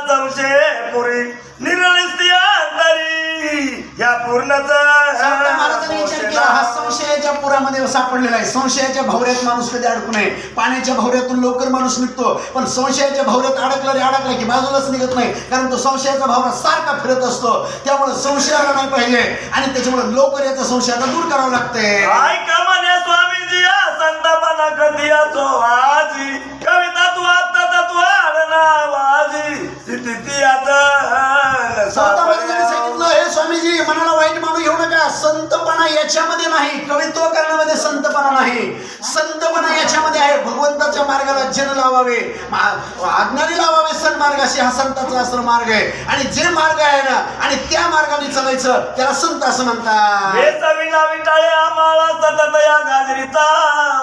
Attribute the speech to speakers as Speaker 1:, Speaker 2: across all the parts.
Speaker 1: संशय पुरी निर्णय अंतरी या पूर्णच
Speaker 2: महाराजांनी विचार केला, हा संशयाच्या पुरामध्ये सापडलेला आहे. संशयाच्या भवऱ्यात माणूस कधी अडकू नये. पाण्याच्या भवऱ्यातून लवकर माणूस निघतो, पण संशयाच्या भवऱ्यात अडकला की बाजूलाच निघत नाही, कारण तो संशयाचा भवरा सारखा फिरत असतो. त्यामुळे संशय आला नाही पाहिजे आणि त्याच्यामुळे लवकर याचा संशय आता दूर करावं लागतंय.
Speaker 1: ऐका म्हणे स्वामीजी संतापना कधीयाचो आजी कविता तू आता तू नावाजी स्थिती आता
Speaker 2: सांगितलं, हे स्वामीजी मनाला वाईट मानू घेऊ नका. संतपणा याच्यामध्ये नाही, कवित्व करण्यामध्ये संतपणा नाही. संतपणा याच्यामध्ये आहे भगवंताच्या मार्गाला जन लावावे, आज्ञाने लावावे सन्मार्ग, अशी हा संताचा असर मार्ग आहे. आणि जे मार्ग आहे ना आणि त्या मार्गाने चालायचं त्याला संत असं म्हणतात.
Speaker 1: हे सविना विटाळे आम्हाला सतत या गाजरीचा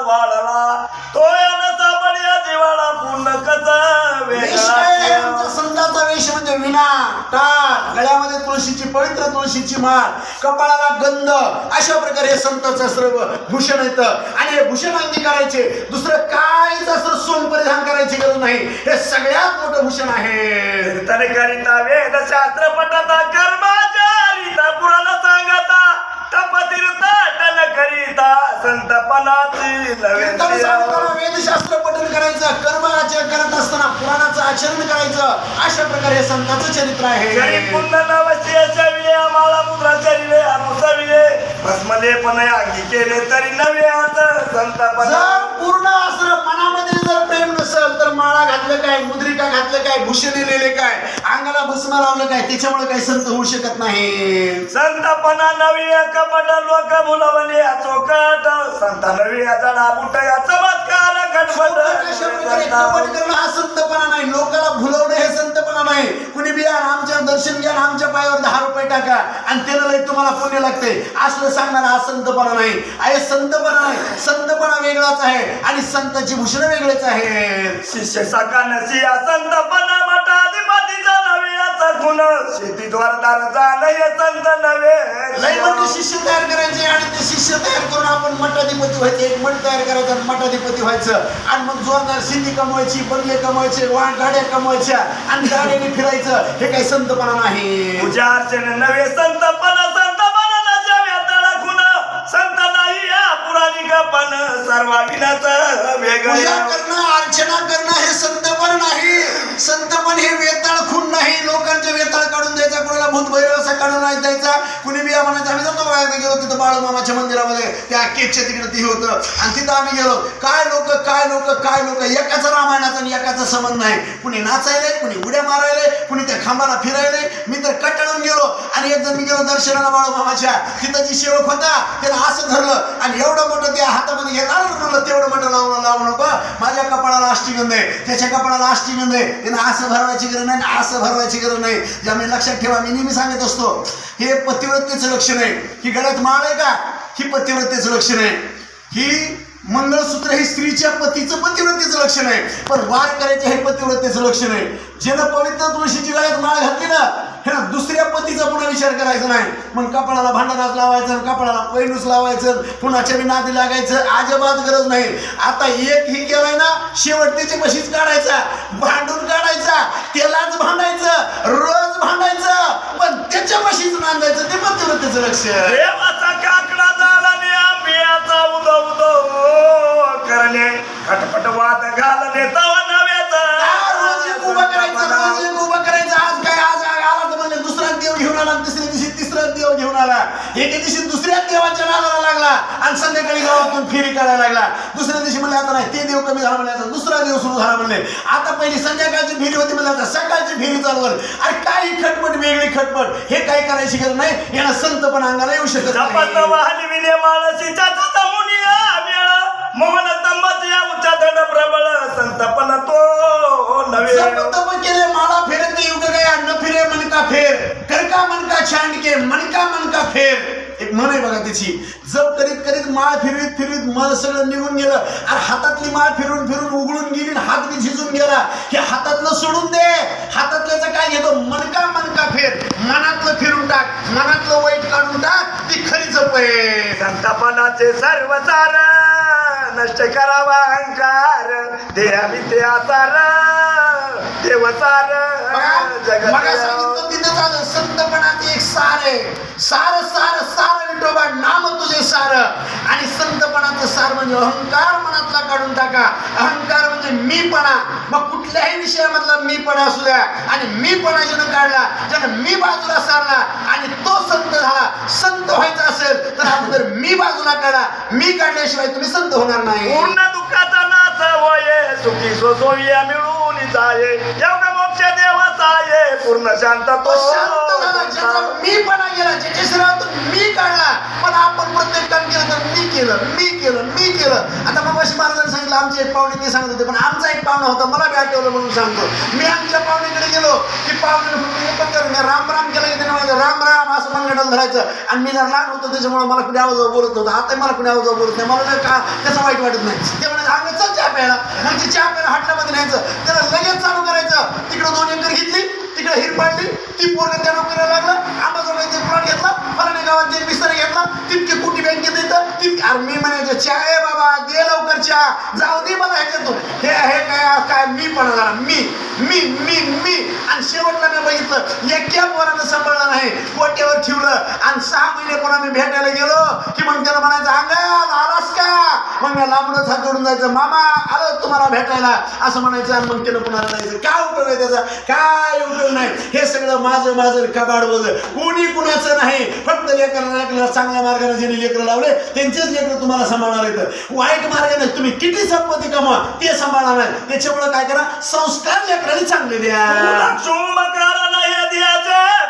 Speaker 1: वाढला तो यानचा बढिया जीवाला पूर्ण कसा वेगळा.
Speaker 2: संताचा वेश म्हणजे विना टाळ, गळ्यामध्ये तुळशीची पवित्र तुळशीची माळ, कपाळाला गंध, अशा प्रकारे हे संताचं सर्व भूषण येतं. आणि हे भूषण अंगी करायचे, दुसरं काहीच असं सोन परिधान करायची गरज नाही. हे सगळ्यात मोठं भूषण आहे.
Speaker 1: तरी करिता वेद शास्त्र पठता कर्माचारिता पुराण सांगता तपतीर्थ टन करिता संतपनाची
Speaker 2: वेदशास्त्र पठन करायचं, कर्म आचरण करत असताना पुराणाचं आचरण करायचं, अशा प्रकारे हे संताचं चरित्र आहे.
Speaker 1: पूर्ण नवश्य विले आम्हाला मुद्रा चरिले अनुसविले भस्मले पण अंगी केले तरी नवे हात संतपना.
Speaker 2: जर पूर्ण असं मनामध्ये जर प्रेम नसेल तर माळा घातलं काय, मुद्रिका घातलं काय, भूषण लिहिले काय, अंगाला भस्म लावलं काय, त्याच्यामुळे काही संत होऊ शकत नाही.
Speaker 1: संतपना नवी कपट लोक मुलवले चोकट संत नवी जडा बुट या चमत्कार खटपट.
Speaker 2: कपट करणं हा संतपणा नाही, लोकांना भुलवणं हे संतपणा नाही. कुणी बिया आमच्या दर्शन घ्या, आमच्या पायावर 10 रुपये टाका आणि त्याला लई तुम्हाला पुण्य लागते असलं सांगणार हा संतपणा नाही. आहे संतपणा नाही, संतपणा वेगळाच आहे आणि संताची भूषण वेगळेच आहे.
Speaker 1: शिष्य सकानसी संतपना मठाधिपतीचा नवे याचा गुण शेती द्वारदार जाणय संत नवे.
Speaker 2: लई मोठे शिष्य तयार करायचे आणि ते शिष्य तयार करून आपण मठाधिपती व्हायचे. एक मठ तयार करायचं आणि मठाधिपती व्हायचं आणि मग जोरदार शेती कमवायची, बंगले कमवायचे, गाड्या कमवायच्या आणि गाड्याने फिरायचं. हे काही संतपणा नाही.
Speaker 1: पूजा अर्चन नवे संतपना संतपना नच्या व्याताळा गुण संत नाही या पुराणिक पण सर्वा विनाच वेगळं.
Speaker 2: पूजा करणं, अर्चना करणं हे संतपण नाही. संतपण हे वेताळ खून नाही. लोकांचे वेताळ काढून द्यायचा, कोणाला भूत भैरव असा काढून नाही द्यायचा. कुणी बी आम्हाला आम्ही जातो बाहेर गेलो तिथं बाळूमामाच्या मंदिरामध्ये त्या केकच्या तिकडे ती होतं आणि तिथं आम्ही गेलो. काय लोक एकाचा रामायणाचा आणि एकाचा संबंध नाही. कुणी नाचायले, कुणी उड्या मारायले, कुणी त्या खांबाला फिरायले. मी तर कटाळून गेलो आणि एक जण मी गेलो दर्शनाला बाळूमामाच्या. तिथं जी सेवक होता त्याला असं धरलं आणि एवढं मोठं त्या हातामध्ये घेतलं म्हणलं तेवढं मोठं लावू नको, माझ्या कपाळाला अष्टीगंध आहे, त्याच्या कपाळाला अष्टीगंध आहे, त्यानं असं भरवायची गरज नाही, असं भरवायची गरज नाही. ज्यामुळे लक्षात ठेवा, मी नेहमी सांगत असतो हे पतिव्रतेचं लक्षण आहे. ही गळ्यात माळ आहे का, ही पतिव्रतेचं लक्षण आहे. ही मंगळसूत्र हे स्त्रीच्या पतीचं पतिव्रतेचं लक्षण आहे. पण वार करायचे हे पतिव्रतेचं लक्षण आहे. ज्यानं पवित्र तुळशीची गळ्यात माळ घातली ना, हे ना दुसऱ्या पतीचा पुन्हा विचार करायचा नाही. मग कपाळाला भांडाराच लावायचं, कपाळाला पैनूस लावायचं, कुणाच्या बी नादी लागायचं अजिबात गरज नाही. आता एक ही केलाय ना, शेवट त्याच्या पशीच काढायचा, भांडून काढायचा, त्यालाच भांडायचं, रोज भांडायचं, पण त्याच्या पशीच नांदायचं. ते पतिव्रतेचं लक्षण.
Speaker 1: देवाचा काकडा झाला ने आंबियाचा उदो करणे खटपट वाद घालणे तवा नव्याचा.
Speaker 2: उभं करायचं. आज काय, आज आला तर म्हणजे दुसरा देव घेऊन आला, तिसऱ्या दिवशी तिसरा देव घेऊन आला, एके दिवशी दुसऱ्या देवाच्या नादाला लागला आणि संध्याकाळी गावातून फेरी करायला लागला. दुसऱ्या दिवशी म्हणले आता नाही, ते देव कमी झाला म्हणले, आता दुसरा देव सुरू झाला म्हणले. आता पहिली संध्याकाळची फेरी होती म्हणले, आता सकाळची फेरी चालू झाली. आणि काही खटपट, वेगळी खटपट, हे काय करायची गरज नाही. याला संत पण अंगाला येऊ शकत
Speaker 1: मोहन स्तंभात या उच्चा दंड प्रबळ संतपन तो नवे.
Speaker 2: तप केले माळा फिरत युग गया, न फिरे मन का फेर, कर का मन का छांडके, मन का फेर. एक म्हण आहे बघा त्याची. जप करीत करीत माळ फिरवीत मन सगळं निघून गेलं आणि हातातली माळ फिरून उघडून गेली, हात बी झिजून गेला. हे हातातलं सोडून दे. हातातल्याचं काय घेतो, मन का फेर, मनातलं फिरून टाक, मनातलं वाईट काढून टाक. ती खरी जप आहे.
Speaker 1: संतपनाचे सर्व सार नष्ट करावा अहंकार, देहा विद्या सार देवसार
Speaker 2: मग
Speaker 1: जगत
Speaker 2: सांगितलं तिथं झालं संतपणाचे एक सार आहे. सार सार सार विठोबा नाम तुझे सार. आणि संतपणाचं सार म्हणजे अहंकार मनातला काढून टाका. अहंकार म्हणजे मीपणा. मग कुठल्याही विषयामधला मीपणा असू द्या, आणि मीपणा ज्यानं काढला, ज्यानं मी बाजूला सारला आणि तो संत झाला. संत व्हायचं असेल तर अगोदर मी बाजूला काढा. मी काढल्याशिवाय तुम्ही संत होणार नाही.
Speaker 1: पूर्ण दुःखाचा नाच होये, सुखी सोसोया मिळून जाये, एवढा मोक्ष देवाचा आहे, पूर्ण शांत
Speaker 2: तो शांत झाला ज्याचा मीपणा गेला, ज्याच्या शरीरातून मी काढला. पण आपण प्रत्येक काम केलं तर मी केलं, मी केलं, मी केलं. आता मगाशी महाराजांनी सांगितलं, आमचे एक पाहुणे ते सांगत होते, पण आमचा एक पाहुणा होता, मला बी आठवलं म्हणून सांगतो. मी आमच्या पाहुणेकडे गेलो की पाहुणे राम राम केलं की त्याने म्हणायचं राम राम असं मनगटाला धरायचं. आणि मी जर लहान होतो त्याच्यामुळे मला कुणी आवाजावर बोलत नव्हतं. आता मला कुणी आवाजावर बोलत नाही. मला का त्याचं वाईट वाटत नाही. ते म्हणायचं आम्ही चल चहा प्यायला. मग ती चहा प्यायला हटल्यामध्ये न्यायचं. त्याला लगेच चालू करायचं. तिकडं 2 एकर घेतली, तिकडे हिर पाडली, ती पोरं त्या नोकरीला लागलं. आंबाजोगाईचा प्लॉट घेतला, फलाने गावात एक बिस्तारा घेतला, तितके कोटी बँकेत येतं. अरे मी म्हणायचं चहा आहे बाबा, दे लवकर चहा, जाऊ दे मला ह्याच्यातून. हे काय मीपणा झाला. मी मी मी मी आणि शेवटला मी बघितलं एका पोरानं सांभाळलं नाही, कोट्यावर ठेवलं. आणि 6 महिने पुन्हा मी भेटायला गेलो की मग त्याला म्हणायचं अंगात आलास का. मग मी लांबूनच हात जोडून जायचं, मामा आलो तुम्हाला भेटायला असं म्हणायचं. आणि मग त्यानं पुन्हा जायचं. काय उपयोग आहे त्याचा? काय उपयोग नाही. हे सगळं माझं माझं कबाड बोल, कोणी कुणाचं नाही. फक्त लेकराला चांगल्या मार्गाने ज्यांनी लेकरं लावले त्यांचेच लेकरं तुम्हाला सांभाळणार येतं. वाईट मार्गाने तुम्ही किती संपत्ती कमवा ते सांभाळणार नाही. त्याच्यामुळे काय करा, संस्कार लेकरांनी चांगले द्या.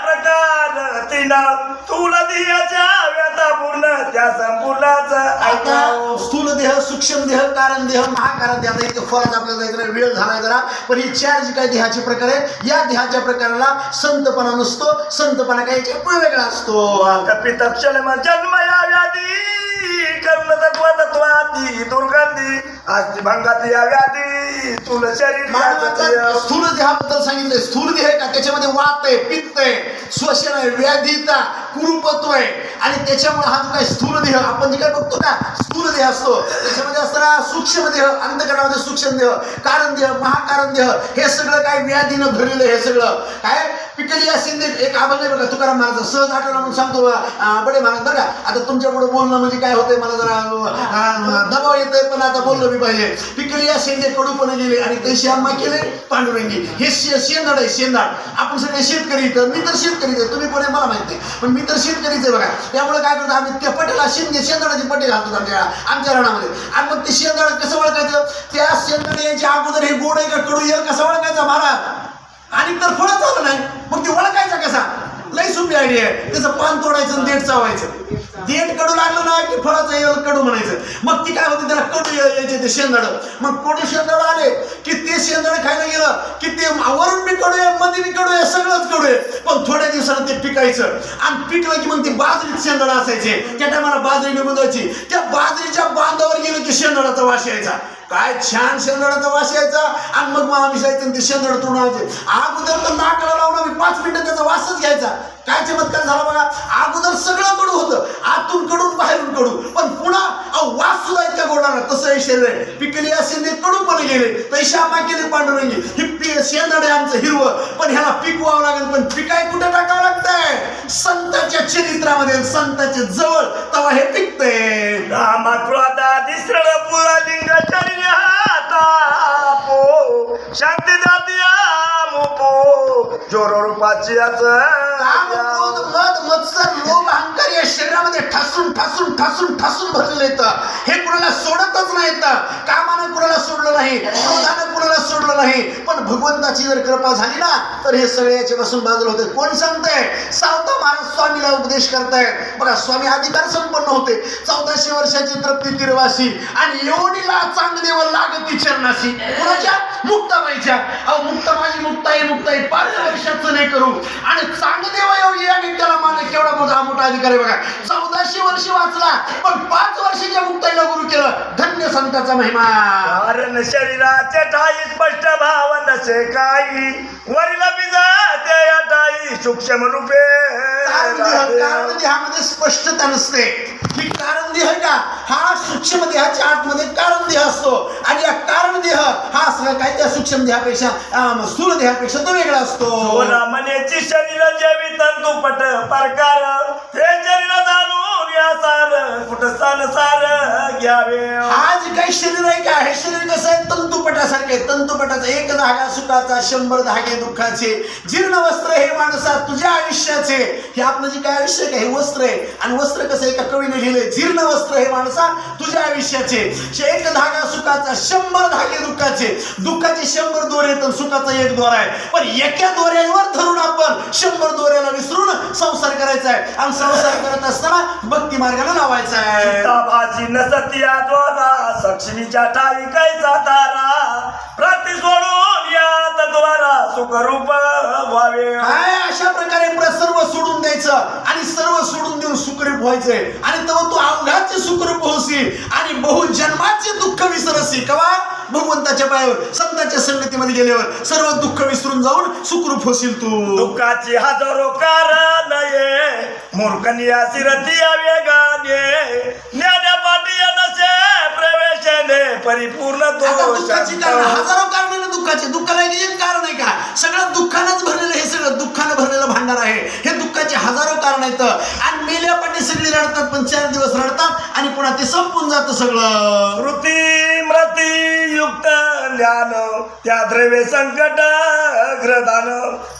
Speaker 1: प्रकार तिना तुला दियाच्या व्यथा पूर्ण त्या संपूर्णाचा
Speaker 2: आता स्थूल देह, सूक्ष्म देह, कारण देह, महाकारण देह. आता इथे फळात आपल्याला जायचं वेळ झालाय जरा. पण ही 4 जी काही देहाचे प्रकार आहेत, या देहाच्या प्रकाराला संतपणा नसतो. संतपणा काही वेगळा असतो.
Speaker 1: पितक्षण जन्म या व्याधी कर्ण तत्वाती दुर्गंधी आस्ती भंगाती या व्याधी तुला शरीर.
Speaker 2: स्थूल देहाबद्दल सांगितलंय. स्थूल देह का त्याच्यामध्ये वात आहे, पित्त आहे, श्वसन आहे, व्याधीता, कुरूपत्व आहे. आणि त्याच्यामुळे हा जो काही स्थूल देह आपण जे काय बघतो ना, स्थूल देह असतो, त्याच्यामध्ये असताना सूक्ष्म देह, अंतकरणामध्ये सूक्ष्म देह, कारण देह, महाकारण देह, हे सगळं काय व्याधीनं भरलेलं. हे सगळं काय पिकली असेल. एक आबल नाही बघा, तुकाराम महाराज सहज आठवला म्हणून सांगतो बडे महाराज बरं का. आता तुमच्या पुढे बोलणं म्हणजे काय होतंय, मला जरा दबाव येतोय, पण आता बोललं मी पाहिजे. पिकली असेल ते कडूपणे गेले आणि तशी आम्हा केले पांडुरंगी. हे शेंदाड आहे, शेंदाड. आपण सगळे शेतकरी, तर मी तर शेतकरीच आहे, तुम्ही कोणी मला माहिती, पण मी तर शेतकरीच आहे बघा. त्यामुळे काय करतो आम्ही त्या पटेला शेंदाडाची पटे घालतो आमच्या रानामध्ये. आणि मग ते शेंदाड कसं ओळखायचं, त्या शेंदाड याच्या अगोदर हे गोड आहे का कडू येईल कसं ओळखायचं महाराज. आणि तर फळच झालं नाही, मग ते ओळखायचा कसा. लई सोपी आयडिया आहे. त्याचं पान तोडायचं आणि देठ चावायचं. देठ कडू लागलं ना की फळाचं येईल कडू म्हणायचं. मग ती काय होते, त्याला कडू यायचे ते शेंदाड. मग कडू शेंदाड आले की ते शेंदाड खायला गेलं की ते वरून बी कडू आहे, मध्ये बी कडू आहे, सगळंच कडू आहे. पण थोड्या दिवसानं ते पिकायचं आणि पिकलं की मग ते बाजरीत शेंदाड असायचे. त्या टायमाला बाजरी निघून जायची. त्या बाजरीच्या बांधावर गेलं की शेंदाडाचा वास यायचा. काय छान शेंदाडाचा वास यायचा. आणि मग मला मिसायचं ते शेंदाड तोडायचे. अगोदर तर नाकाला लावून आम्ही 5 मिनिटं त्याचा वासच घ्यायचा. काय चमत्कार झाला बघा. अगोदर सगळं कडू होतं, आतून कडून बाहेरून कडू, पण पुन्हा वास सुद्धा इतका गोडा. तसं हे शरीर आहे. पिकली असेल ते कडूपणे गेले, तशी आम्हा केली पांडुरंगी. ही शेंदाड आहे आमचं हिरवं, पण ह्याला पिकवावं लागेल. पण पिकाय कुठे टाकावं लागतंय, संतांच्या चरित्रामध्ये, संतांच्या जवळ, तेव्हा हे पिकतंय.
Speaker 1: शांती जाती जोर रूपाची
Speaker 2: काम, क्रोध, मद, मत्सर, लोभ, अहंकार या शरीरामध्ये ठासून ठासून ठासून ठासून भरलेलं येतं. हे कुणाला सोडतच नाही येतं. कामानं कुणाला सोडलं नाही, क्रोधानं कुणाला सोडलं नाही. पण भगवंताची जर कृपा झाली ना तर हे सगळे याच्यापासून बाजूला होते. कोण सांगतंय? सावता महाराज स्वामीला उपदेश करतायत बघा. स्वामी अधिकार संपन्न होते, 1400 वर्षाची तृप्ती तिरवासी, आणि योनीला चांगदेव लागती चरणाशी. कुणाच्या? मुक्ताबाईच्या. अहो मुक्ता माझी मुक्ताई, मुक्ताई 5 वर्षाचं नाही करू. आणि चांगदेव योगी आणि त्याला माने केवढा मोठा अधिकार आहे बघा. 1400 वर्ष वाचला, पण 5 वर्षाच्या मुक्ताईला गुरु केलं. धन्य संताचा महिमा.
Speaker 1: कारण शरीराचे ठाई स्पष्ट भाव नसे काही, वरील बिजा त्या ठाई सूक्ष्म रूपे.
Speaker 2: कारण देहामध्ये स्पष्टता नसते. ही कारण देह आहे का हा सूक्ष्म देहाच्या आतमध्ये कारण देह असतो आणि या कारण देह हा सगळं काय त्या सूक्ष्म देहापेक्षा स्थूल देहापेक्षा तो वेगळा असतो.
Speaker 1: सोना मनेची शरीर जेवी तंतुपट प्रकार हे शरीर जाणून या सार कुठं सार घ्यावे.
Speaker 2: हा जे काही शरीर आहे का हे शरीर कसं आहे तंतुपटासारखे तंतुपटाचा एक धागा सुखाचा 100 धागे दुःखाचे जीर्ण वस्त्र हे माणसा तुझ्या आयुष्याचे. हे आपलं जे काय आयुष्य आहे हे वस्त्र आहे आणि वस्त्र कसं एका कवीने लिहिले जीर्ण वस्त्र हे माणसा तुझ्या आयुष्याचे. एक धागा सुखाचा 100 धागे दुःखाचे. दुःखाचे 100 दोरे तर सुखाचा एक दोरा आहे पण एका दोऱ्यावर धरून आपण 100 दोऱ्याला विसरून संसार करायचा आहे आणि संसार करत असताना भक्ती मार्गाला लावायचा आहे.
Speaker 1: भाजी नसत्या द्वारा लक्ष्मीच्या ठाई कैसा तारा प्रति सोडून यात द्वारा सुखरूप व्हावे.
Speaker 2: काय अशा प्रकारे सर्व सोडून द्यायचं आणि सर्व सोडून देऊन सुखरूप व्हायचंय आणि तेव्हा तू अवघाचे सुखरूप होशील आणि बहुजन्माचे दुःख विसरशी. कवा भगवंताच्या पायावर संतांच्या संगतीमध्ये गेल्यावर सर्व दुःख विसरून जाऊन सुखरूप होशील तू.
Speaker 1: दुःखाची हजारो कारण ये मूर्खनिया सिरती वेगाने ज्ञाना पाठी नसे प्रवेशने परिपूर्ण
Speaker 2: आता
Speaker 1: तो
Speaker 2: दुःखाची कारण हजारो कारण आहे दुःखाचे. दुःखाला एक कारण आहे का सगळं दुःखानंच भरलेलं हे सगळं दुःखानं भरलेलं भांडार आहे. हे दुःखाचे हजारो कारण आहेत आणि मेल्यापाठी सगळी रडतात पण 4 दिवस रडतात आणि पुन्हा ते संपून जातं सगळं.
Speaker 1: कृती मृती युक्त ज्ञान त्या द्रव्य संकट ग्रदान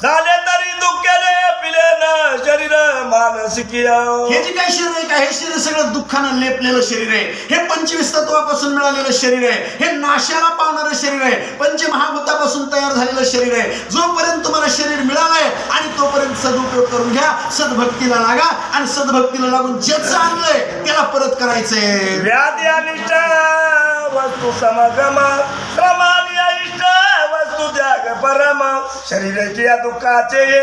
Speaker 1: झाले तरी दुःखेने पिले न शरीर मानसिकीय.
Speaker 2: हे जे काही शरीर आहे का हे शरीर सगळं दुःखानं लेपलेलं शरीर आहे. हे 25 तत्वापासून मिळालेलं शरीर आहे. हे नाशाला पावणारं शरीर आहे. पंचमहाभूतापासून तयार झालेलं शरीर आहे. जोपर्यंत तुम्हाला शरीर मिळालंय आणि तोपर्यंत सदुपयोग करून घ्या. सद्भक्तीला लागा आणि सद्भक्तीला लागून ज्याचं आणलंय त्याला परत करायचंय.
Speaker 1: व्याधी अनिष्ट वस्तू समगम क्रमाने इष्ट वस्तू त्याग परम शरीराच्या दुःखाचे